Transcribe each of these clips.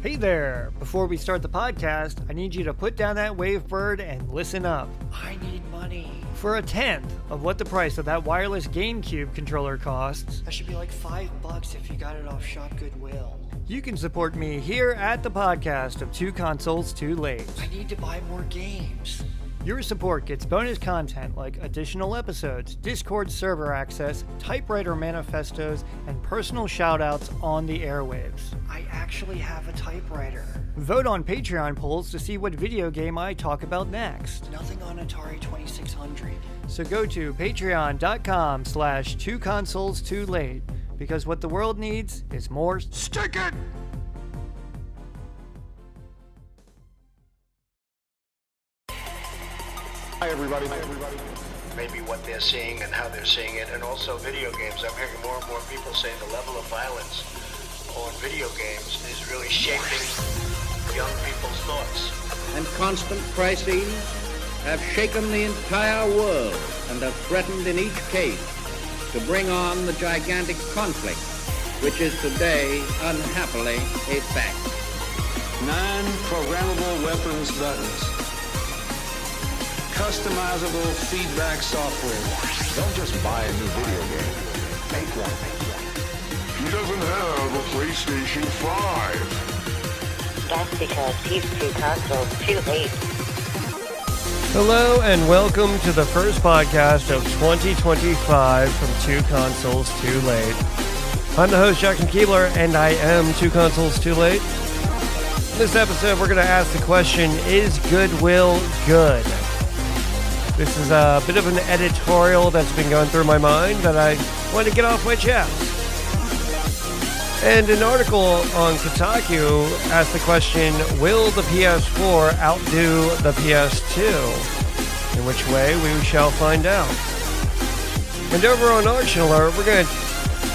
Hey there! Before we start the podcast, I need you to put down that wavebird and listen up. I need money. For a tenth of what the price of that wireless GameCube controller costs, that should be like $5 if you got it off Shop Goodwill. You can support me here at the podcast of Two Consoles Too Late. I need to buy more games. Your support gets bonus content like additional episodes, Discord server access, typewriter manifestos, and personal shoutouts on the airwaves. I actually have a typewriter. Vote on Patreon polls to see what video game I talk about next. Nothing on Atari 2600. So go to patreon.com/2consoles2late because what the world needs is more Stick It! Hi, everybody. Maybe what they're seeing and how they're seeing it, and also video games. I'm hearing more and more people saying the level of violence on video games is really shaping young people's thoughts. And constant crises have shaken the entire world and have threatened in each case to bring on the gigantic conflict, which is today, unhappily, a fact. 9 programmable weapons buttons. Customizable feedback software. Don't just buy a new video game. Make one. He doesn't have a PlayStation 5. That's because he's Two Consoles Too Late. Hello and welcome to the first podcast of 2025 from Two Consoles Too Late. I'm the host, Jackson Keebler, and I am Two Consoles Too Late. In this episode, we're going to ask the question, is Goodwill good? This is a bit of an editorial that's been going through my mind that I want to get off my chest. And an article on Kotaku asked the question, will the PS4 outdo the PS2? In which way, we shall find out. And over on Auction Alert, we're going to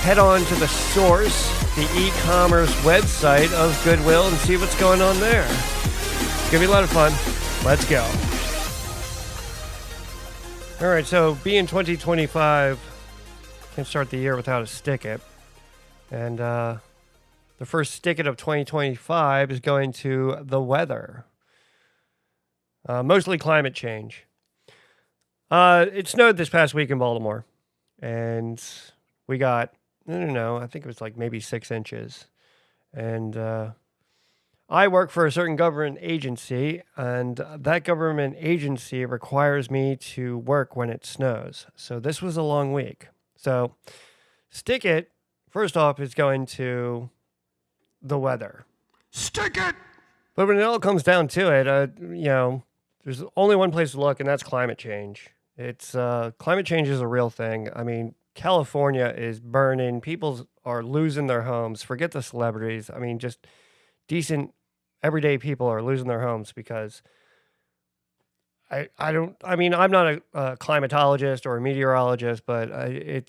head on to the source, the e-commerce website of Goodwill, and see what's going on there. It's going to be a lot of fun. Let's go. All right, so being 2025, can't start the year without a Stick It. And the first Stick It of 2025 is going to the weather. Mostly climate change. It snowed this past week in Baltimore. And we got, I think it was like maybe 6 inches. And I work for a certain government agency, and that government agency requires me to work when it snows. So this was a long week. So Stick It, first off, is going to the weather. Stick it! But when it all comes down to it, there's only one place to look, and that's climate change. It's climate change is a real thing. I mean, California is burning. People are losing their homes. Forget the celebrities. I mean, just decent everyday people are losing their homes because I'm not a climatologist or a meteorologist, but I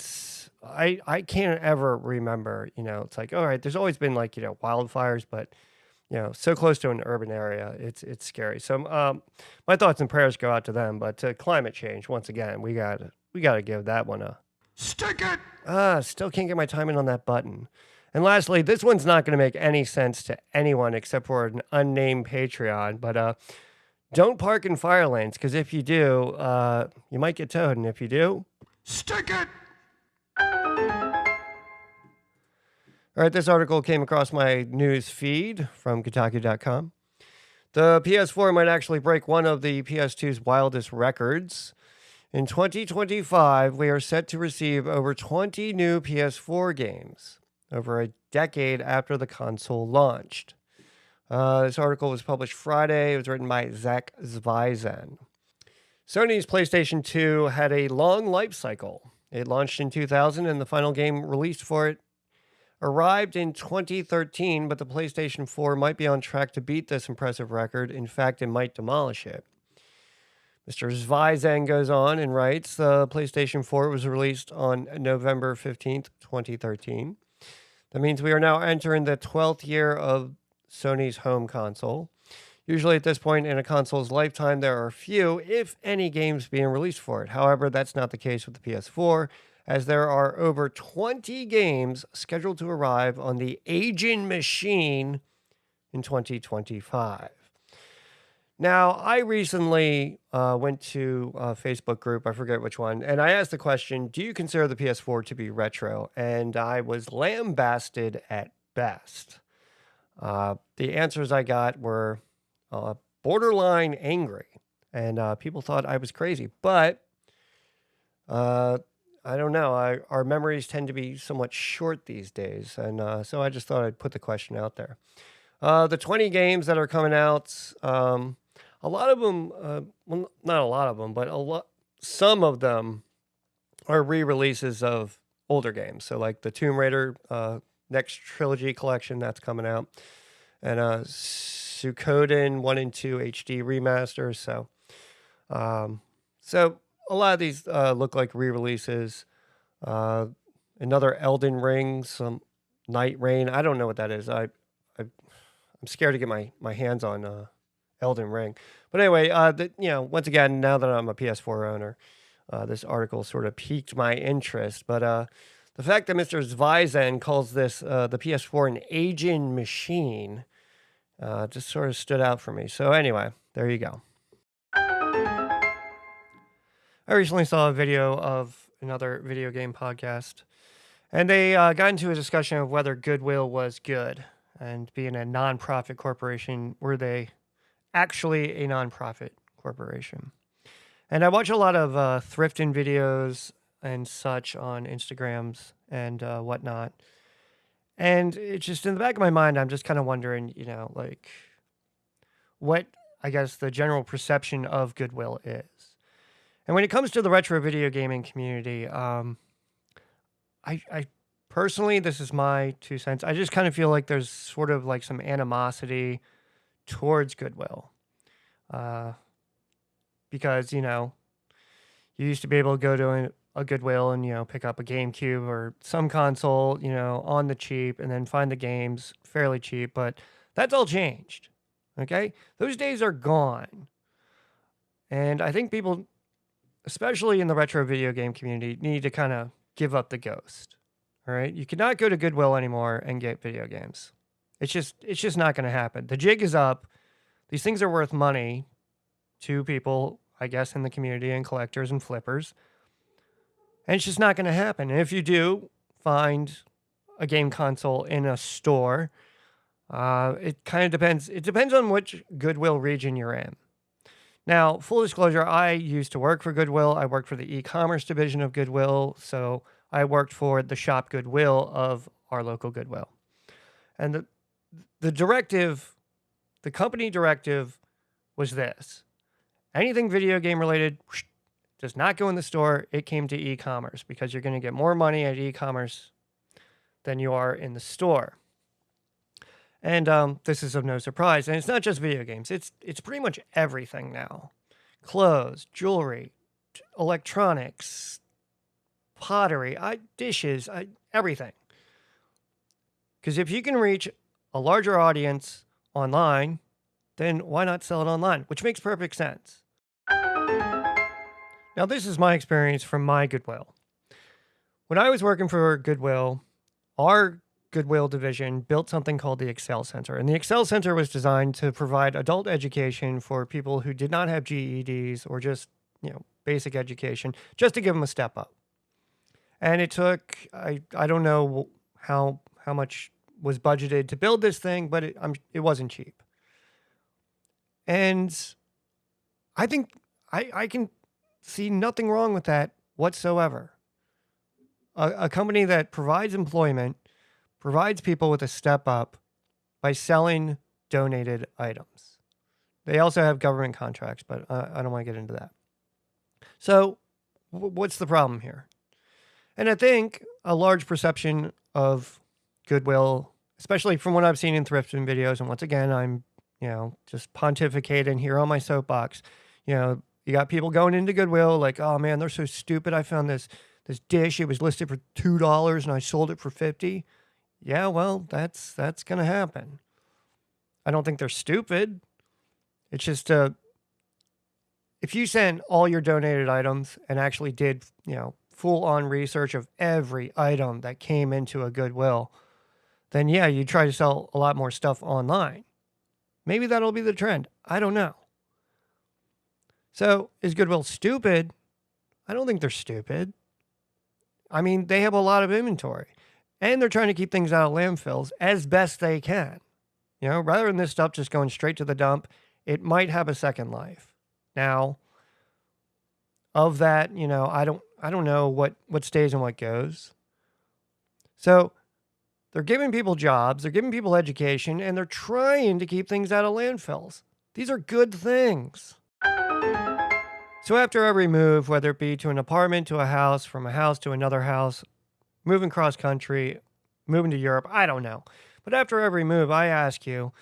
can't ever remember, it's like, all right, there's always been like, wildfires, but so close to an urban area, it's scary. So my thoughts and prayers go out to them, but to climate change, once again, we gotta give that one a Stick it! Still can't get my timing on that button. And lastly, this one's not going to make any sense to anyone except for an unnamed Patreon, but don't park in fire lanes, because if you do, you might get towed, and if you do, Stick it! All right, this article came across my news feed from Kotaku.com. The PS4 might actually break one of the PS2's wildest records. In 2025, we are set to receive over 20 new PS4 games, over a decade after the console launched. This article was published Friday. It was written by Zach Zvizan. Sony's PlayStation 2 had a long life cycle. It launched in 2000, and the final game released for it arrived in 2013, but the PlayStation 4 might be on track to beat this impressive record. In fact, it might demolish it. Mr. Zvizan goes on and writes, the PlayStation 4 was released on November 15th, 2013. That means we are now entering the 12th year of Sony's home console. Usually at this point in a console's lifetime, there are few, if any, games being released for it. However, that's not the case with the PS4, as there are over 20 games scheduled to arrive on the aging machine in 2025. Now, I recently went to a Facebook group, I forget which one, and I asked the question, do you consider the PS4 to be retro? And I was lambasted at best. The answers I got were borderline angry, and people thought I was crazy. But I don't know. Our memories tend to be somewhat short these days, and so I just thought I'd put the question out there. The 20 games that are coming out, a lot of them, well, not a lot of them, but some of them are re-releases of older games. So like the Tomb Raider next trilogy collection that's coming out, and Suikoden 1 and 2 HD remasters. So a lot of these look like re-releases. Another Elden Ring, some Night Rain. I don't know what that is. I'm scared to get my hands on Elden Ring. But anyway, once again, now that I'm a PS4 owner, this article sort of piqued my interest. But the fact that Mr. Zweizen calls this the PS4 an aging machine just sort of stood out for me. So anyway, there you go. I recently saw a video of another video game podcast, and they got into a discussion of whether Goodwill was good, and being a nonprofit corporation, were they actually a nonprofit corporation? And I watch a lot of thrifting videos and such on Instagrams and whatnot. And it's just in the back of my mind, I'm just kind of wondering, like what I guess the general perception of Goodwill is. And when it comes to the retro video gaming community, I personally, this is my 2 cents, I just kind of feel like there's sort of like some animosity towards Goodwill. Because, you used to be able to go to a Goodwill and, pick up a GameCube or some console, on the cheap, and then find the games fairly cheap. But that's all changed. Okay? Those days are gone. And I think people, especially in the retro video game community, need to kind of give up the ghost. All right? You cannot go to Goodwill anymore and get video games. It's just not going to happen. The jig is up. These things are worth money to people, I guess, in the community, and collectors and flippers. And it's just not going to happen. And if you do find a game console in a store, it kind of depends. It depends on which Goodwill region you're in. Now, full disclosure, I used to work for Goodwill. I worked for the e-commerce division of Goodwill. So I worked for the shop Goodwill of our local Goodwill. And the directive, the company directive was this. Anything video game related does not go in the store. It came to e-commerce because you're going to get more money at e-commerce than you are in the store. And this is of no surprise. And it's not just video games. It's pretty much everything now. Clothes, jewelry, electronics, pottery, dishes, everything. Because if you can reach a larger audience online, then why not sell it online? Which makes perfect sense. Now, this is my experience from my Goodwill. When I was working for Goodwill, our Goodwill division built something called the Excel Center. And the Excel Center was designed to provide adult education for people who did not have GEDs or just, basic education, just to give them a step up. And it took, I don't know how much was budgeted to build this thing, but it wasn't cheap. And I think I can see nothing wrong with that whatsoever. A company that provides employment, provides people with a step up by selling donated items. They also have government contracts, but I don't want to get into that. So what's the problem here? And I think a large perception of Goodwill, especially from what I've seen in thrifting videos, and once again, I'm, just pontificating here on my soapbox. You got people going into Goodwill like, oh man, they're so stupid. I found this dish. It was listed for $2 and I sold it for $50. Yeah, well, that's going to happen. I don't think they're stupid. It's just, if you sent all your donated items and actually did, full on research of every item that came into a Goodwill, then yeah, you try to sell a lot more stuff online. Maybe that'll be the trend. I don't know. So is Goodwill stupid? I don't think they're stupid. I mean, they have a lot of inventory and they're trying to keep things out of landfills as best they can. You know, rather than this stuff just going straight to the dump, it might have a second life. Now, of that, you know, I don't know what stays and what goes. So they're giving people jobs, they're giving people education, and they're trying to keep things out of landfills. These are good things. So after every move, whether it be to an apartment, to a house, from a house to another house, moving cross country, moving to Europe, I don't know. But after every move, I ask you,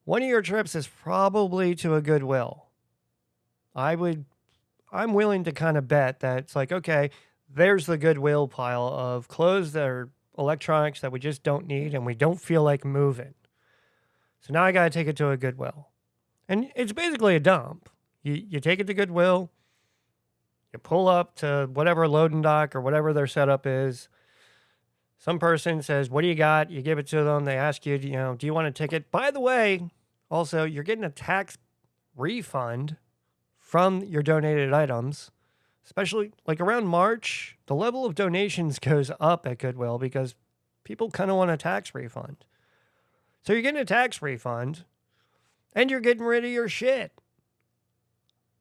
one of your trips is probably to a Goodwill. I'm willing to kind of bet that it's like, okay, there's the Goodwill pile of clothes that are electronics that we just don't need and we don't feel like moving. So now I got to take it to a Goodwill. And it's basically a dump. You take it to Goodwill, you pull up to whatever loading dock or whatever their setup is. Some person says, what do you got? You give it to them. They ask you, do you want a ticket? By the way, also, you're getting a tax refund from your donated items, especially like around March. The level of donations goes up at Goodwill because people kind of want a tax refund. So you're getting a tax refund and you're getting rid of your shit.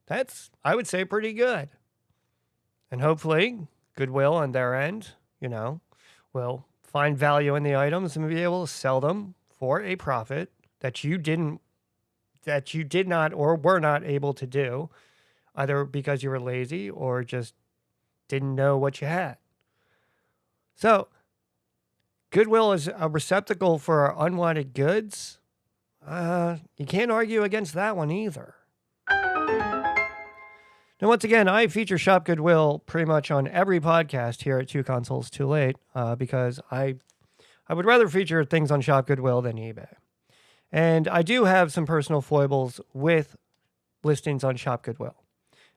That's, I would say, pretty good. And hopefully Goodwill on their end, will find value in the items and be able to sell them for a profit that you did not or were not able to do, either because you were lazy or just didn't know what you had. So Goodwill is a receptacle for unwanted goods. You can't argue against that one either. Now, once again, I feature Shop Goodwill pretty much on every podcast here at Two Consoles Too Late because I would rather feature things on Shop Goodwill than eBay. And I do have some personal foibles with listings on Shop Goodwill.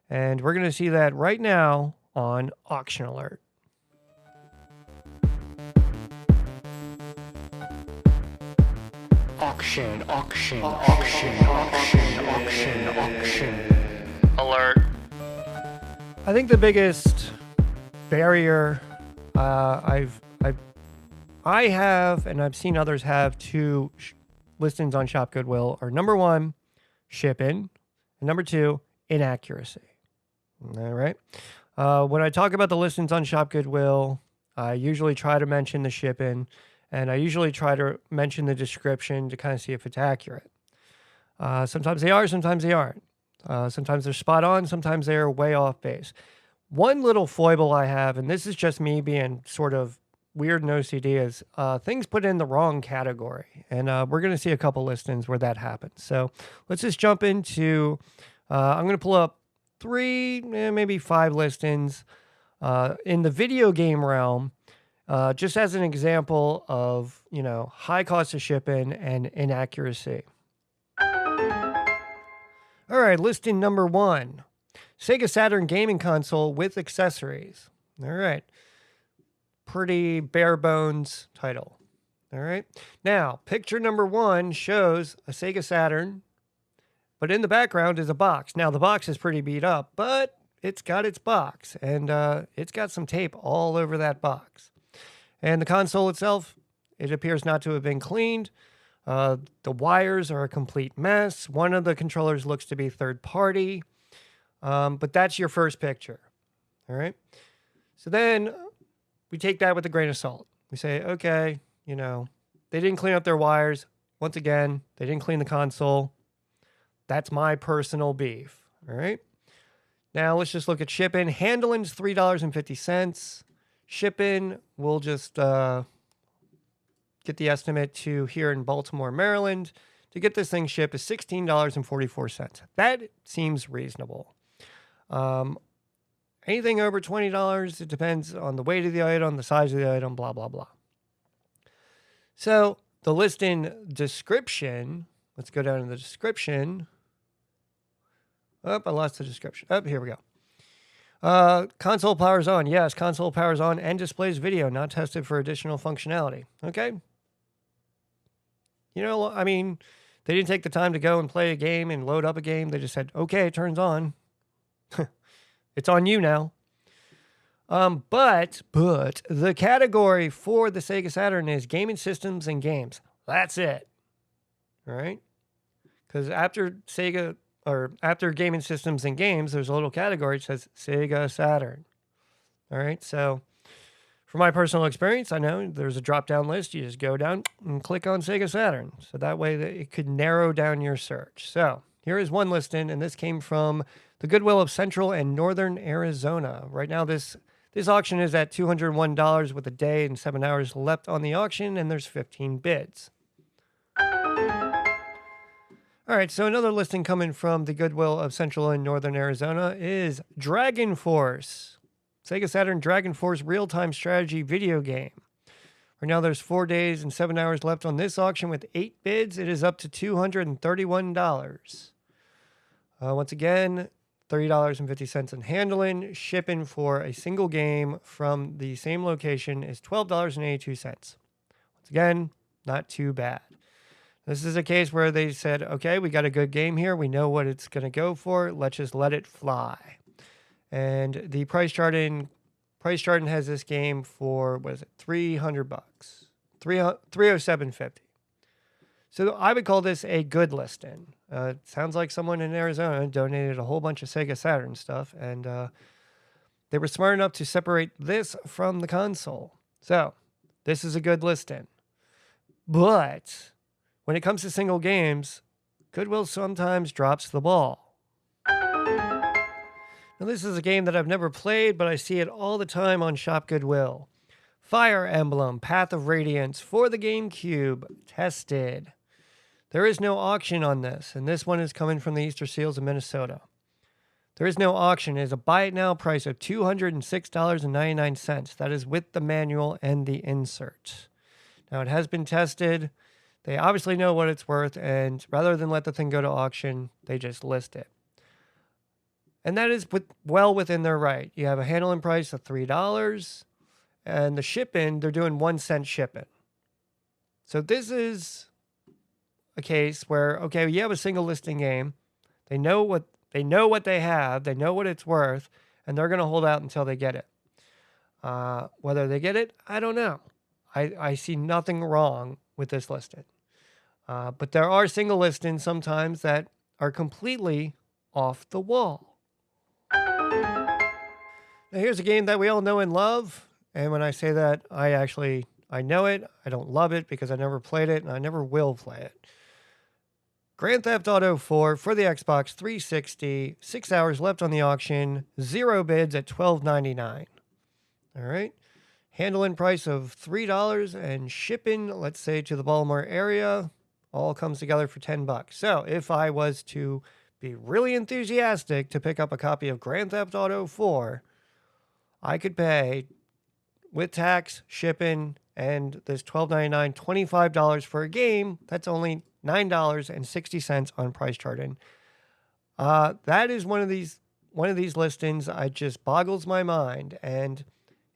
And we're going to see that right now on Auction Alert. Auction alert. I think the biggest barrier I have, and I've seen others have, to listings on Shop Goodwill are, number one, shipping, and number two, inaccuracy. All right. When I talk about the listings on Shop Goodwill, I usually try to mention the shipping, and I usually try to mention the description to kind of see if it's accurate. Sometimes they are, sometimes they aren't. Sometimes they're spot on, sometimes they're way off base. One little foible I have, and this is just me being sort of weird and OCD, is things put in the wrong category. And we're going to see a couple listings where that happens. So let's just jump into, I'm going to pull up 3, maybe 5 listings in the video game realm, just as an example of, high cost of shipping and inaccuracy. All right, listing number 1, Sega Saturn gaming console with accessories. All right, pretty bare bones title. All right, now picture number 1 shows a Sega Saturn, but in the background is a box. Now the box is pretty beat up, but it's got its box, and it's got some tape all over that box. And the console itself, it appears not to have been cleaned. The wires are a complete mess. One of the controllers looks to be third party. But that's your first picture. All right. So then we take that with a grain of salt. We say, okay, they didn't clean up their wires. Once again, they didn't clean the console. That's my personal beef. All right. Now let's just look at shipping. Handling's $3.50. Shipping, we'll just get the estimate to here in Baltimore, Maryland. To get this thing shipped is $16.44. That seems reasonable. Anything over $20, it depends on the weight of the item, the size of the item, blah, blah, blah. So the listing description, let's go down to the description. Oh, I lost the description. Oh, here we go. Console powers on. Yes, console powers on and displays video, not tested for additional functionality. Okay. They didn't take the time to go and play a game and load up a game. They just said, okay, it turns on. It's on you now. But the category for the Sega Saturn is gaming systems and games. That's it. All right? Because after gaming systems and games, there's a little category that says Sega Saturn. All right? So from my personal experience, I know there's a drop-down list. You just go down and click on Sega Saturn. So that way it could narrow down your search. So here is one listing, and this came from the Goodwill of Central and Northern Arizona. Right now, this auction is at $201 with a day and 7 hours left on the auction, and there's 15 bids. All right, so another listing coming from the Goodwill of Central and Northern Arizona is Dragon Force. Sega Saturn Dragon Force real-time strategy video game. Right now, there's 4 days and 7 hours left on this auction with 8 bids. It is up to $231. Once again, $30.50 in handling. Shipping for a single game from the same location is $12.82. Once again, not too bad. This is a case where they said, okay, we got a good game here. We know what it's going to go for. Let's just let it fly. And the price charting has this game for, what is it, $300. $307.50. So I would call this a good listing. It sounds like someone in Arizona donated a whole bunch of Sega Saturn stuff, and they were smart enough to separate this from the console. So this is a good listing. But when it comes to single games, Goodwill sometimes drops the ball. Now, this is a game that I've never played, but I see it all the time on Shop Goodwill. Fire Emblem Path of Radiance for the GameCube, tested. There is no auction on this, and this one is coming from the Easter Seals of Minnesota. There is no auction. It is a buy it now price of $206.99. That is with the manual and the insert. Now, it has been tested. They obviously know what it's worth, and rather than let the thing go to auction, they just list it. And that is well within their right. You have a handling price of $3, and the shipping, they're doing 1 cent shipping. So this is a case where, okay, you have a single listing game. They know what they have. They know what it's worth, and they're going to hold out until they get it. Whether they get it, I don't know. I see nothing wrong with this listing. But there are single listings sometimes that are completely off the wall. Now, here's a game that we all know and love. And when I say that, I know it. I don't love it because I never played it, and I never will play it. Grand Theft Auto 4 for the Xbox 360. 6 hours left on the auction. 0 bids at $12.99. All right. Handling price of $3 and shipping, let's say, to the Baltimore area, all comes together for $10. So if I was to be really enthusiastic to pick up a copy of Grand Theft Auto 4, I could pay, with tax, shipping, and this $12.99, $25 for a game. That's only $9.60 on price charting. That is one of these listings. It just boggles my mind, and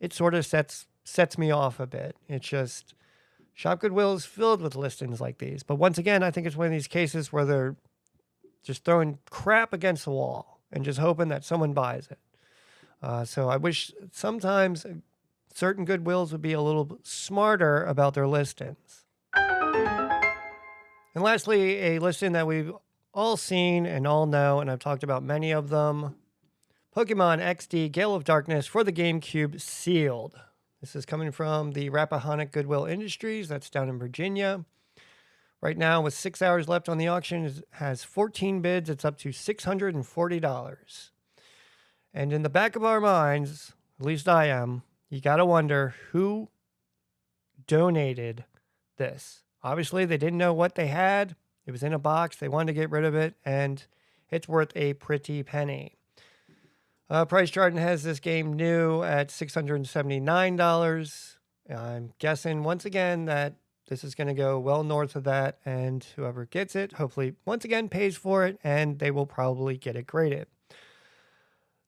it sort of sets me off a bit. It's just, Shop Goodwill is filled with listings like these. But once again, I think it's one of these cases where they're just throwing crap against the wall and just hoping that someone buys it. So I wish sometimes certain Goodwills would be a little smarter about their listings. And lastly, a listing that we've all seen and all know, and I've talked about many of them. Pokemon XD Gale of Darkness for the GameCube sealed. This is coming from the Rappahannock Goodwill Industries. That's down in Virginia. Right now, with 6 hours left on the auction, it has 14 bids. It's up to $640. And in the back of our minds, at least I am, you got to wonder who donated this. Obviously, they didn't know what they had. It was in a box. They wanted to get rid of it, and it's worth a pretty penny. Price Charting has this game new at $679. I'm guessing, once again, that this is going to go well north of that, and whoever gets it, hopefully, once again, pays for it, and they will probably get it graded.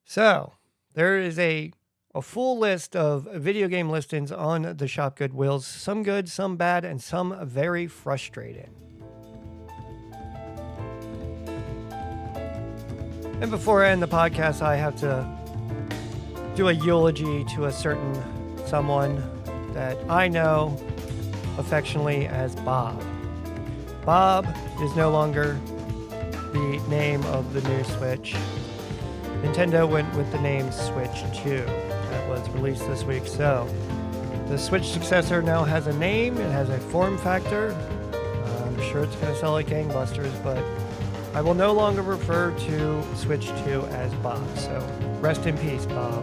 So, there is a full list of video game listings on the Shop Goodwills. Some good, some bad, and some very frustrating. And before I end the podcast, I have to do a eulogy to a certain someone that I know affectionately as Bob. Bob is no longer the name of the new Switch. Nintendo went with the name Switch 2 that was released this week. So the Switch successor now has a name, it has a form factor. I'm sure it's going to sell like gangbusters, but I will no longer refer to Switch 2 as Bob. So rest in peace, Bob.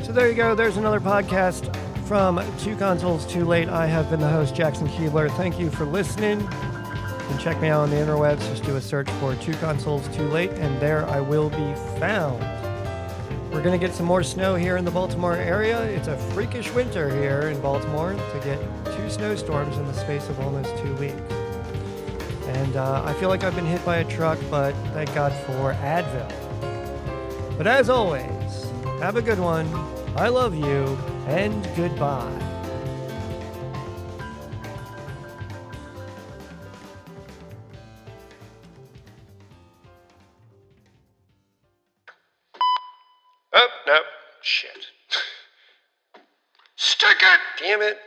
So there you go. There's another podcast from Two Consoles Too Late. I have been the host, Jackson Keebler. Thank you for listening. You can check me out on the interwebs. Just do a search for Two Consoles Too Late, and there I will be found. We're going to get some more snow here in the Baltimore area. It's a freakish winter here in Baltimore to get 2 snowstorms in the space of almost 2 weeks. And I feel like I've been hit by a truck, but thank God for Advil. But as always, have a good one. I love you, and goodbye. Oh, no. Shit. Stick it! Damn it.